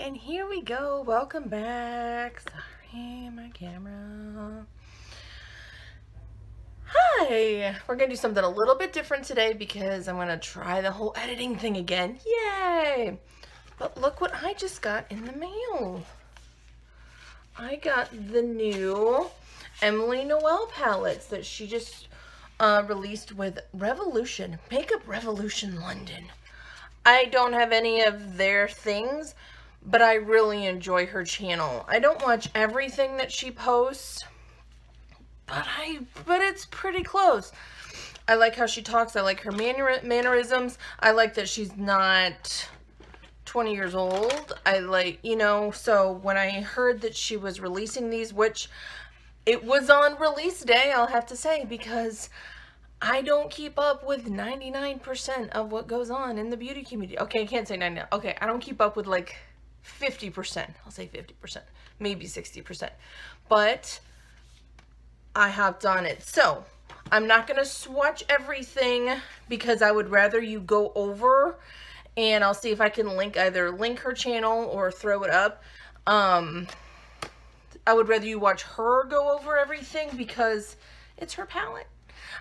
And here we go. Welcome back. Sorry, my camera. Hi. We're going to do something a little bit different today because I'm going to try the whole editing thing again. Yay! But look what I just got in the mail. I got the new Emily Noel palettes that she just released with Revolution. Makeup Revolution London. I don't have any of their things, but I really enjoy her channel. I don't watch everything that she posts, but it's pretty close. I like how she talks. I like her mannerisms. I like that she's not 20 years old. I like, so when I heard that she was releasing these, which it was on release day, I'll have to say, because I don't keep up with 99% of what goes on in the beauty community. Okay, I can't say 99. Okay, I don't keep up with like 50%. I'll say 50%, maybe 60%. But I hopped on it. So I'm not going to swatch everything because I would rather you go over, and I'll see if I can either link her channel or throw it up. I would rather you watch her go over everything because it's her palette.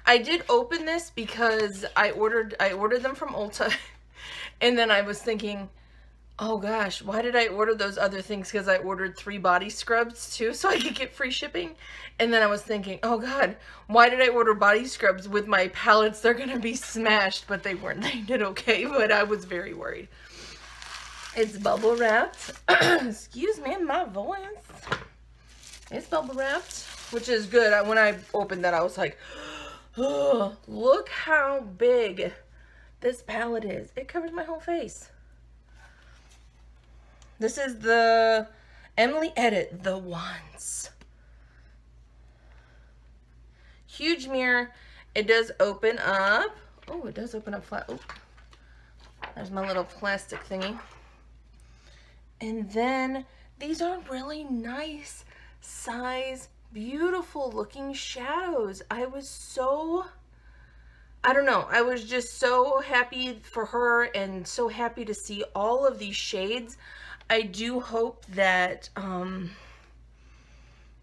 I did open this because I ordered them from Ulta, and then I was thinking, oh gosh, why did I order those other things? Because I ordered 3 body scrubs too so I could get free shipping. And then I was thinking, oh god, why did I order body scrubs with my palettes? They're gonna be smashed, but they weren't. They did okay, but I was very worried. It's bubble wrapped. Excuse me, my voice. It's bubble wrapped, which is good. When I opened that, I was like, oh, look how big this palette is. It covers my whole face. This is the Emily Edit, the Ones. Huge mirror. It does open up. Oh, it does open up flat. Oh, there's my little plastic thingy. And then these are really nice size, beautiful looking shadows. I don't know, I was just so happy for her and so happy to see all of these shades. I do hope that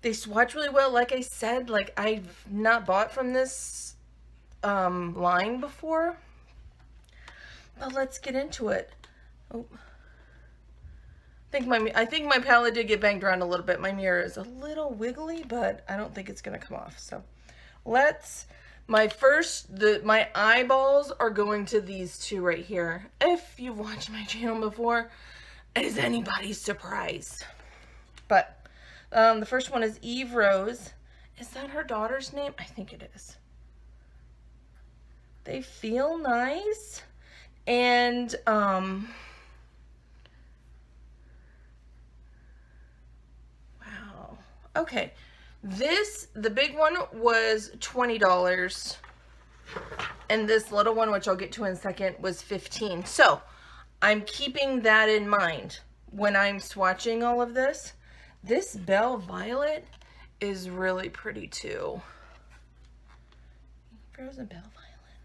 they swatch really well. Like I said, like I've not bought from this line before, but let's get into it. Oh, I think my palette did get banged around a little bit. My mirror is a little wiggly, but I don't think it's gonna come off. So my eyeballs are going to these two right here. If you've watched my channel before, is anybody's surprise? But the first one is Eve Rose. Is that her daughter's name? I think it is. They feel nice, and wow. Okay, the big one was $20, and this little one, which I'll get to in a second, was $15. So I'm keeping that in mind when I'm swatching all of this. This Belle Violet is really pretty too. Frozen Belle Violet.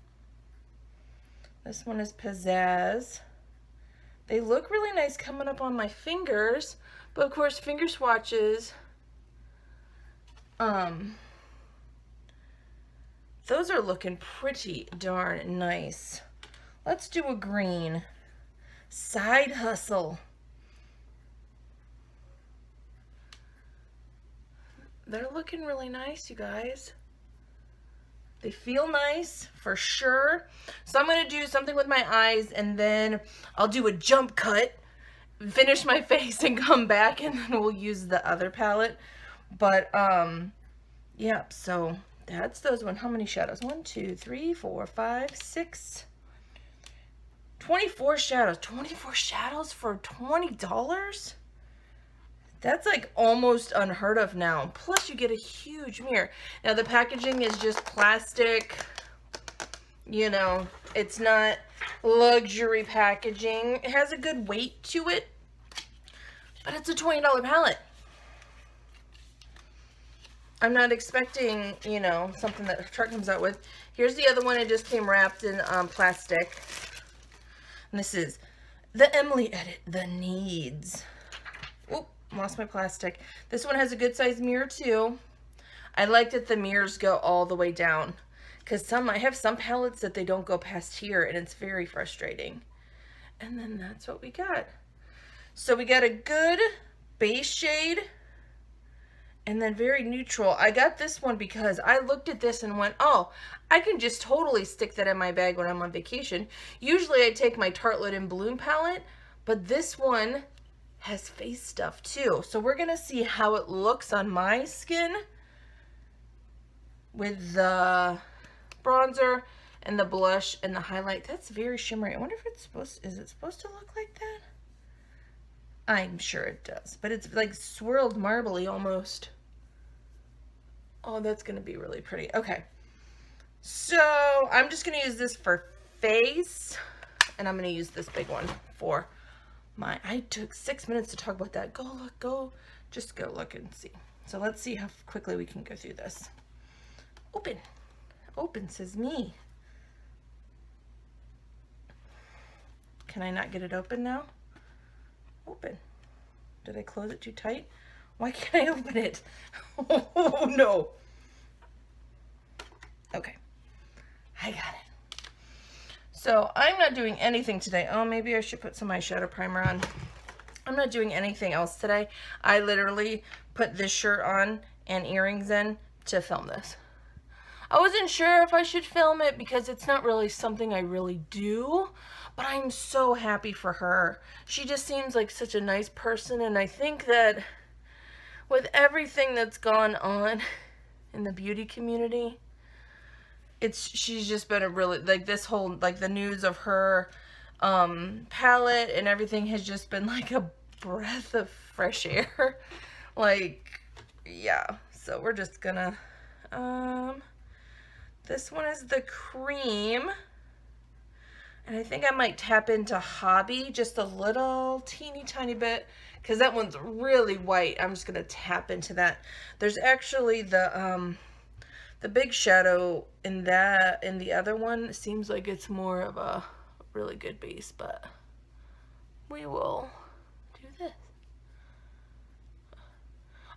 This one is Pizzazz. They look really nice coming up on my fingers, but of course finger swatches, those are looking pretty darn nice. Let's do a green. Side Hustle. They're looking really nice, you guys. They feel nice for sure. So I'm going to do something with my eyes, and then I'll do a jump cut, finish my face, and come back, and then we'll use the other palette. But yeah, so that's those one. How many shadows? 1, 2, 3, 4, 5, 6, 24 shadows. 24 shadows for $20? That's like almost unheard of now. Plus you get a huge mirror. Now the packaging is just plastic. It's not luxury packaging. It has a good weight to it, but it's a $20 palette. I'm not expecting, something that Tarte comes out with. Here's the other one. It just came wrapped in plastic. And this is the Emily Edit, The Needs. lost my plastic. This one has a good size mirror too. I like that the mirrors go all the way down, because I have some palettes that they don't go past here, and it's very frustrating. And then that's what we got. So we got a good base shade, and then very neutral. I got this one because I looked at this and went, oh, I can just totally stick that in my bag when I'm on vacation. Usually I take my Tartelette and Bloom palette, but this one has face stuff too. So we're gonna see how it looks on my skin with the bronzer and the blush and the highlight. That's very shimmery. I wonder if it's is it supposed to look like that? I'm sure it does, but it's like swirled marbly almost. Oh, that's gonna be really pretty. Okay, so I'm just gonna use this for face, and I'm gonna use this big one for my, I took 6 minutes to talk about that. Go look, just go look and see. So let's see how quickly we can go through this. Open, open says me. Can I not get it open now? Open. Did I close it too tight? Why can't I open it? Oh no. Okay, I got it. So I'm not doing anything today. Oh, maybe I should put some eyeshadow primer on. I'm not doing anything else today. I literally put this shirt on and earrings in to film this. I wasn't sure if I should film it because it's not really something I really do, but I'm so happy for her. She just seems like such a nice person, and I think that with everything that's gone on in the beauty community, she's just been a really, like, this whole, like, the news of her palette and everything has just been like a breath of fresh air. Like, yeah, so we're just gonna this one is the cream, and I think I might tap into Hobby just a little teeny tiny bit because that one's really white. I'm just gonna tap into that. There's actually the big shadow in the other one. It seems like it's more of a really good base, but we will do this.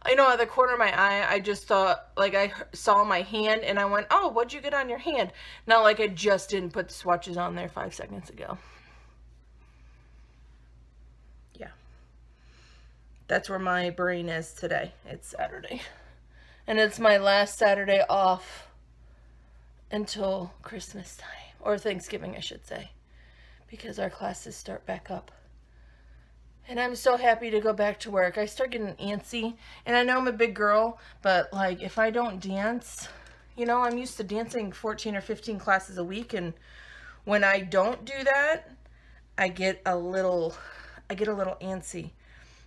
I know at the corner of my eye, I just thought, like, I saw my hand and I went, oh, what'd you get on your hand? Not like I just didn't put the swatches on there 5 seconds ago. Yeah. That's where my brain is today. It's Saturday. And it's my last Saturday off until Christmas time. Or Thanksgiving, I should say. Because our classes start back up. And I'm so happy to go back to work. I start getting antsy. And I know I'm a big girl, but like if I don't dance, you know, I'm used to dancing 14 or 15 classes a week. And when I don't do that, I get a little antsy.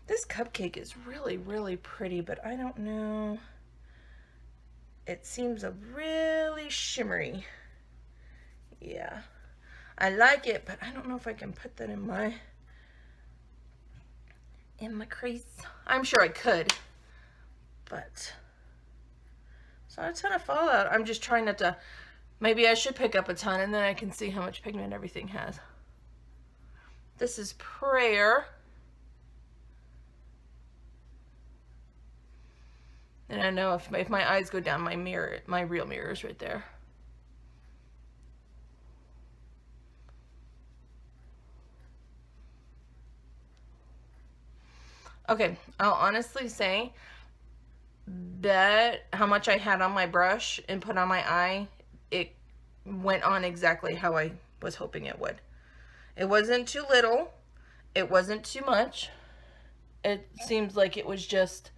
This cupcake is really, really pretty, but I don't know. It seems a really shimmery. Yeah. I like it, but I don't know if I can put that in my crease. I'm sure I could, but it's not a ton of fallout. I'm just trying not to, maybe I should pick up a ton and then I can see how much pigment everything has. This is Prayer. And I know if my eyes go down, my real mirror is right there. Okay, I'll honestly say that how much I had on my brush and put on my eye, it went on exactly how I was hoping it would. It wasn't too little. It wasn't too much. It seems like it was just,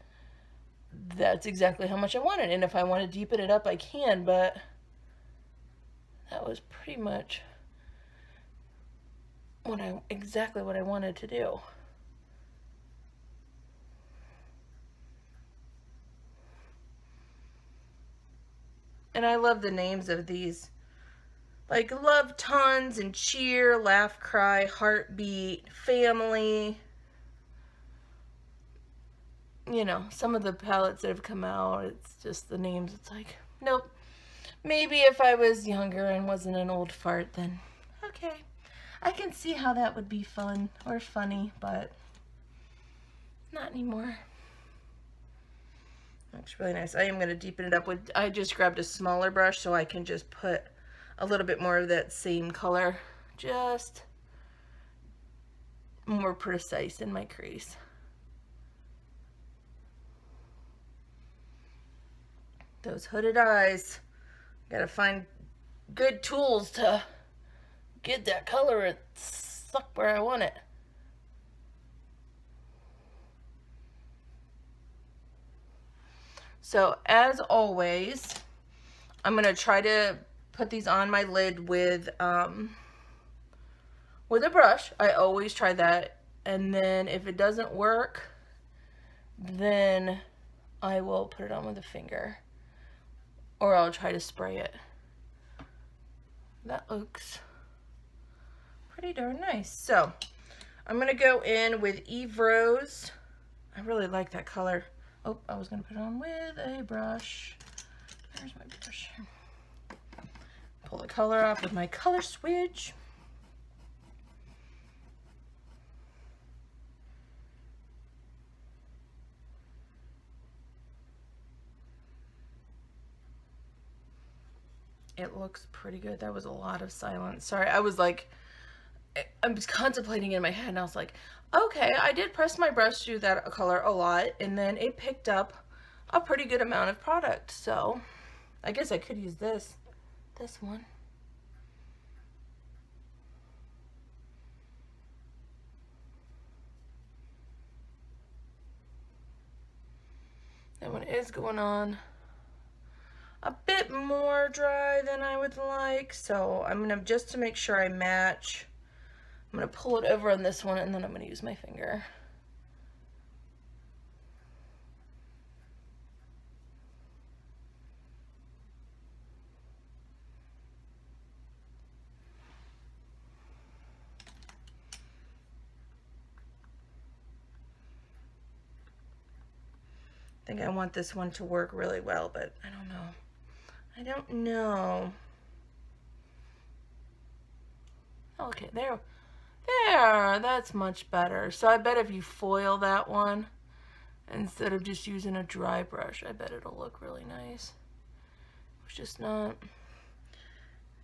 that's exactly how much I wanted. And if I want to deepen it up, I can, but that was pretty much exactly what I wanted to do. And I love the names of these. Like Love Tons and Cheer, Laugh, Cry, Heartbeat, Family. You know, some of the palettes that have come out, it's just the names. It's like, nope. Maybe if I was younger and wasn't an old fart, then okay. I can see how that would be fun or funny, but not anymore. Looks really nice. I am going to deepen it up with, I just grabbed a smaller brush so I can just put a little bit more of that same color, just more precise in my crease. Those hooded eyes. Gotta find good tools to get that color stuck where I want it. So as always, I'm gonna try to put these on my lid with a brush. I always try that, and then if it doesn't work, then I will put it on with a finger, or I'll try to spray it. That looks pretty darn nice. So I'm gonna go in with Eve Rose. I really like that color. Oh, I was gonna put it on with a brush. There's my brush. Pull the color off with my color switch. It looks pretty good. That was a lot of silence. Sorry, I was contemplating in my head, and I was like, okay, I did press my brush through that color a lot, and then it picked up a pretty good amount of product. So I guess I could use this one. That one is going on a bit more dry than I would like, so I'm gonna, just to make sure I match, I'm gonna pull it over on this one, and then I'm gonna use my finger. I think I want this one to work really well, but I don't know. I don't know. Okay, there, that's much better. So I bet if you foil that one, instead of just using a dry brush, I bet it'll look really nice. It's just not,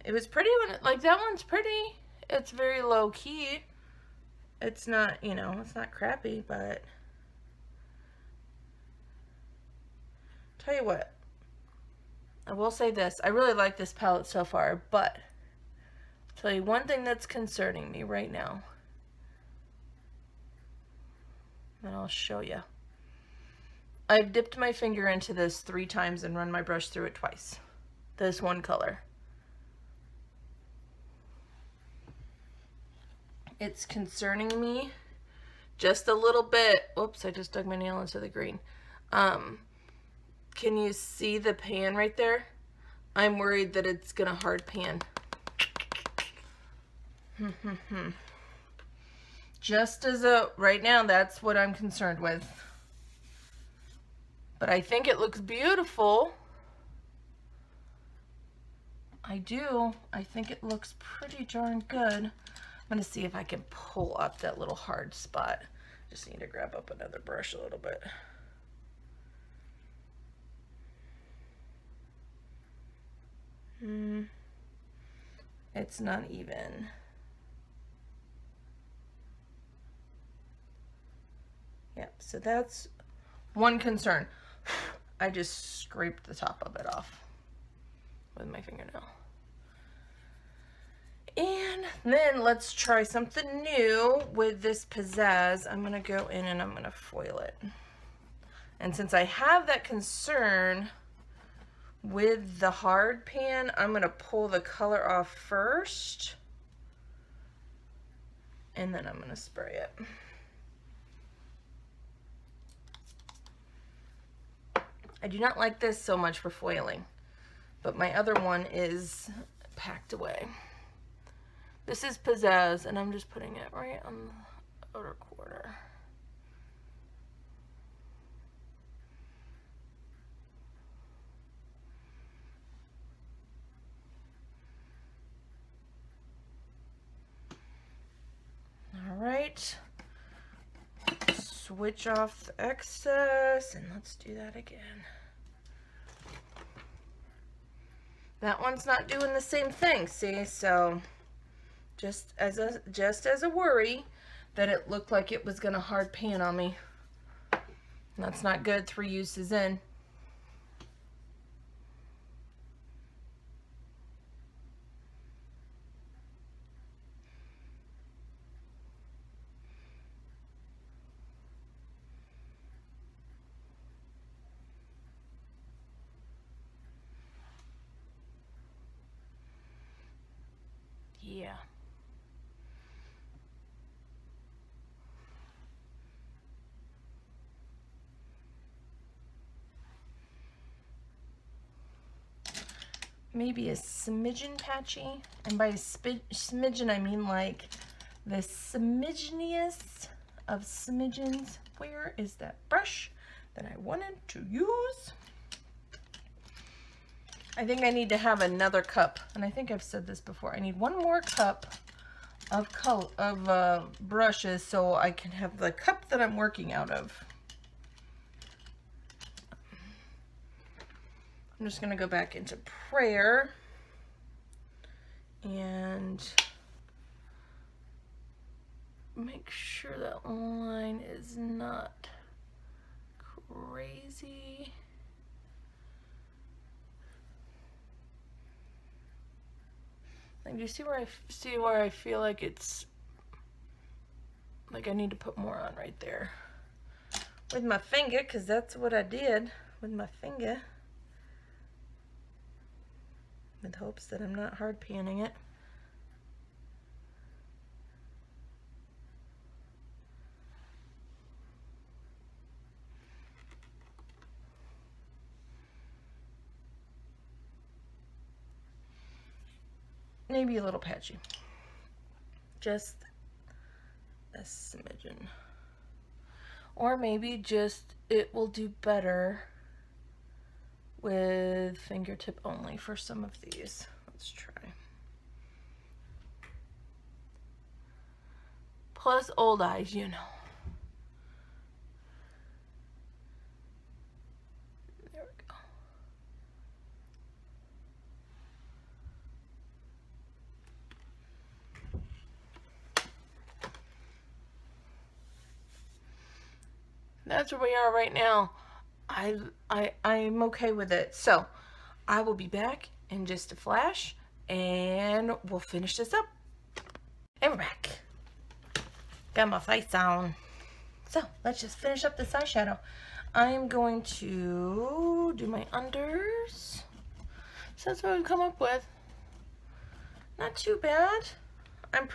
it was pretty when it, like, that one's pretty. It's very low key. It's not, you know, it's not crappy, but tell you what, I will say this, I really like this palette so far, but I'll tell you one thing that's concerning me right now, and I'll show you. I've dipped my finger into this 3 times and run my brush through it twice. This one color. It's concerning me just a little bit. Whoops, I just dug my nail into the green. Can you see the pan right there? I'm worried that it's gonna hard pan. Just as a, right now, that's what I'm concerned with. But I think it looks beautiful. I do. I think it looks pretty darn good. I'm gonna see if I can pull up that little hard spot. Just need to grab up another brush a little bit. It's not even. Yep, so that's one concern. I just scraped the top of it off with my fingernail. And then let's try something new with this pizzazz. I'm gonna go in and I'm gonna foil it. And since I have that concern with the hard pan, I'm gonna pull the color off first, and then I'm gonna spray it. I do not like this so much for foiling, but my other one is packed away. This is Pizzazz, and I'm just putting it right on the outer corner. All right, switch off the excess, and let's do that again. That one's not doing the same thing, see? So just as a worry that it looked like it was gonna hard pan on me. That's not good 3 uses in. Yeah. Maybe a smidgen patchy, and by smidgen I mean like the smidgeniest of smidgens. Where is that brush that I wanted to use? I think I need to have another cup, and I think I've said this before. I need 1 more cup of brushes so I can have the cup that I'm working out of. I'm just going to go back into prayer and make sure that line is not crazy. Like, do you see where I feel like it's like I need to put more on right there with my finger, because that's what I did with my finger, with hopes that I'm not hard panning it. Maybe a little patchy, just a smidgen, or maybe just it will do better with fingertip only for some of these. Let's try. Plus old eyes, you know. There we go. That's where we are right now. I'm okay with it. So I will be back in just a flash and we'll finish this up. And we're back. Got my face on. So let's just finish up this eyeshadow. I am going to do my unders. So that's what we've come up with. Not too bad. I'm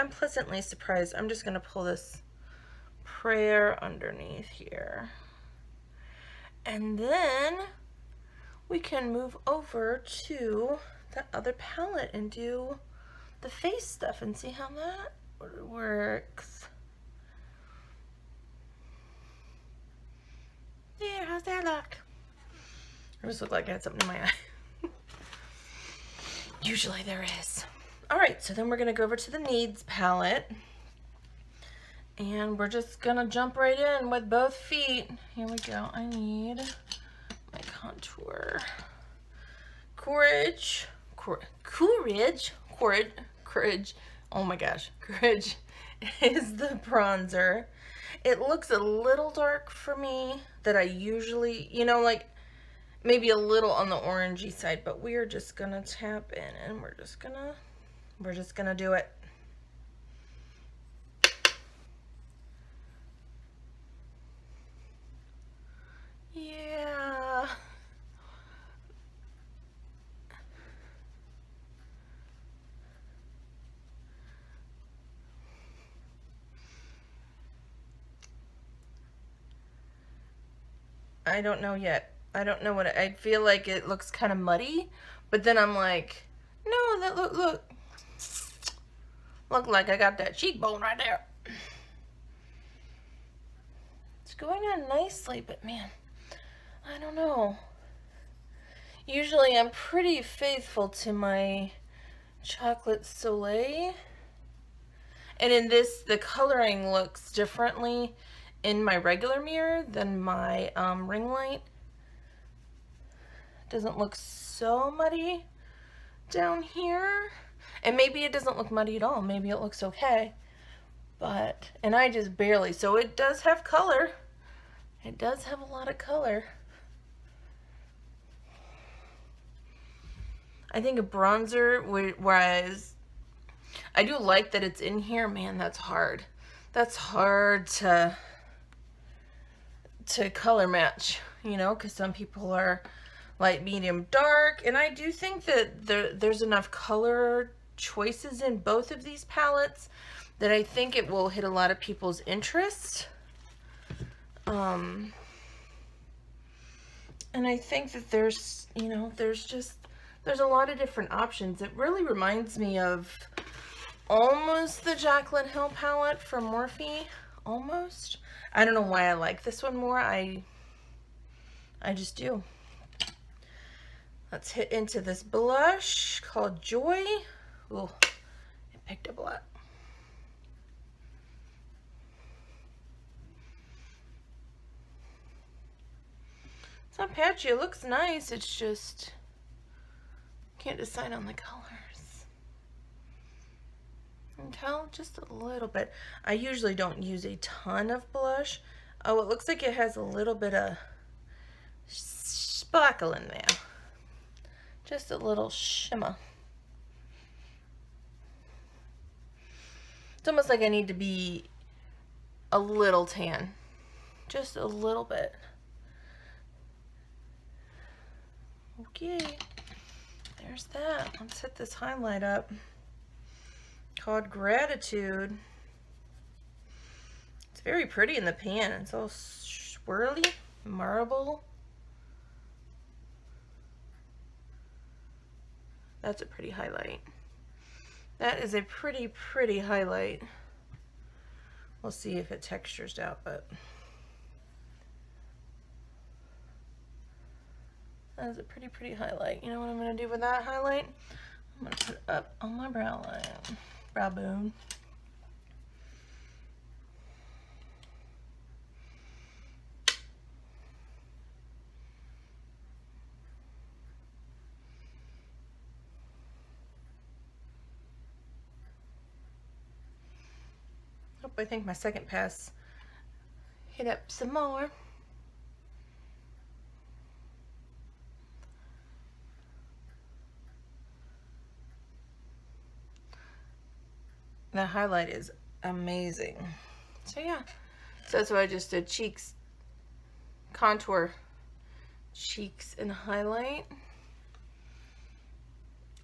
pleasantly surprised. I'm just gonna pull this prayer underneath here. And then we can move over to the other palette and do the face stuff and see how that works. There, how's that look? I just look like I had something in my eye. Usually there is. Alright, so then we're going to go over to the Needs palette. And we're just gonna jump right in with both feet. Here we go. I need my contour. Courage. Oh my gosh. Courage is the bronzer. It looks a little dark for me that I usually, you know, like maybe a little on the orangey side, but we're just gonna tap in and we're just gonna do it. Yeah. I don't know yet. I don't know what I feel like. It looks kind of muddy, but then I'm like, no, that look like I got that cheekbone right there. It's going on nicely, but man, I don't know. Usually I'm pretty faithful to my chocolate soleil. And in this, the coloring looks differently in my regular mirror than my ring light. It doesn't look so muddy down here. And maybe it doesn't look muddy at all. Maybe it looks okay. But, and I just barely, so it does have color. It does have a lot of color. I think a bronzer, whereas I do like that it's in here. Man, that's hard. That's hard to color match, you know, because some people are light, medium, dark, and I do think that there's enough color choices in both of these palettes that I think it will hit a lot of people's interest. And I think that there's, you know, there's a lot of different options. It really reminds me of almost the Jaclyn Hill palette from Morphe, almost. I don't know why I like this one more. I just do. Let's hit into this blush called Joy. Ooh, it picked up a lot. It's not patchy, it looks nice, it's just, can't decide on the colors. You can tell just a little bit. I usually don't use a ton of blush. Oh, it looks like it has a little bit of sparkle in there. Just a little shimmer. It's almost like I need to be a little tan. Just a little bit. Okay, there's that. Let's hit this highlight up called Gratitude. It's very pretty in the pan. It's all swirly, marble. That's a pretty highlight. That is a pretty, pretty highlight. We'll see if it textures out, but that is a pretty, pretty highlight. You know what I'm going to do with that highlight? I'm going to put it up on my brow line, brow bone. I think my second pass hit up some more. That highlight is amazing. So yeah, so that's what I just did. Cheeks, contour, cheeks, and highlight.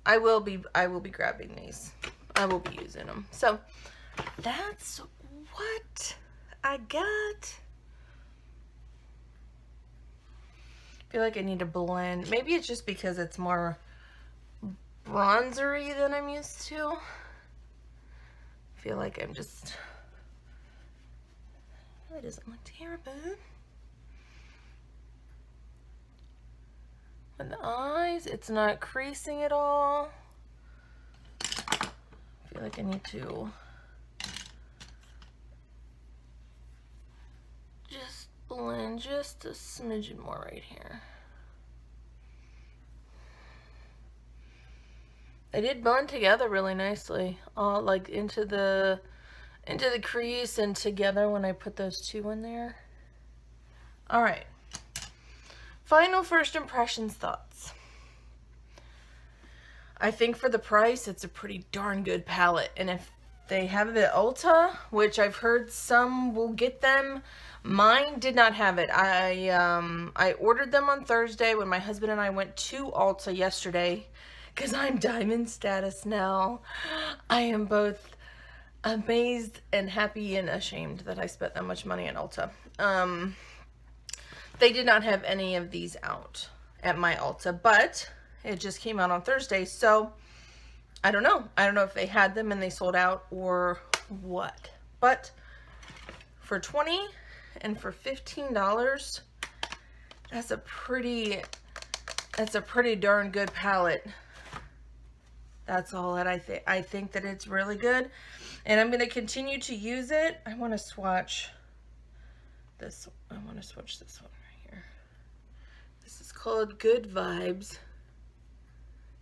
I will be grabbing these. I will be using them. So that's what I got. I feel like I need to blend. Maybe it's just because it's more bronzery than I'm used to. I feel like I'm just, it doesn't look terrible. With the eyes, it's not creasing at all. I feel like I need to just blend just a smidgen more right here. They did blend together really nicely, all like into the crease and together when I put those two in there. All right, final first impressions, thoughts. I think for the price, it's a pretty darn good palette, and if they have the Ulta, which I've heard some will get them, mine did not have it. I ordered them on Thursday when my husband and I went to Ulta yesterday. Because I'm diamond status now. I am both amazed and happy and ashamed that I spent that much money at Ulta. They did not have any of these out at my Ulta, but it just came out on Thursday, so I don't know. I don't know if they had them and they sold out or what. But for $20 and for $15, that's a pretty darn good palette. That's all that I think. I think that it's really good, and I'm going to continue to use it. I want to swatch this. I want to swatch this one right here. This is called Good Vibes.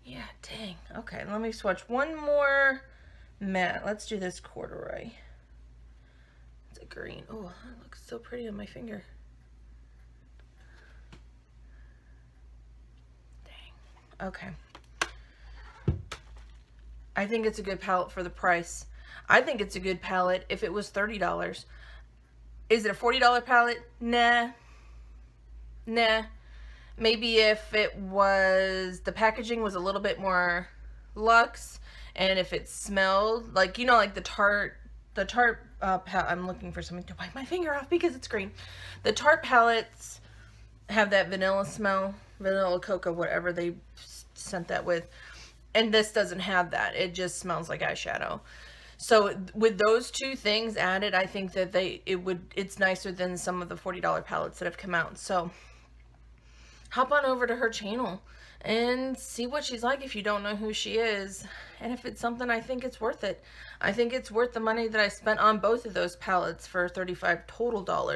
Yeah, dang. Okay, let me swatch one more matte. Let's do this corduroy. It's a green. Oh, that looks so pretty on my finger. Dang. Okay. I think it's a good palette for the price. I think it's a good palette if it was $30. Is it a $40 palette? Nah. Nah. Maybe if it was, the packaging was a little bit more luxe, and if it smelled like, you know, like the Tarte I'm looking for something to wipe my finger off because it's green. The Tarte palettes have that vanilla smell, vanilla cocoa, whatever they sent that with. And this doesn't have that. It just smells like eyeshadow. So with those two things added, I think that it's nicer than some of the $40 palettes that have come out. So hop on over to her channel and see what she's like if you don't know who she is. And if it's something, I think it's worth it. I think it's worth the money that I spent on both of those palettes for $35 total.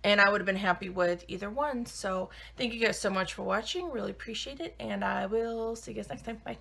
And I would have been happy with either one. So thank you guys so much for watching. Really appreciate it. And I will see you guys next time. Bye.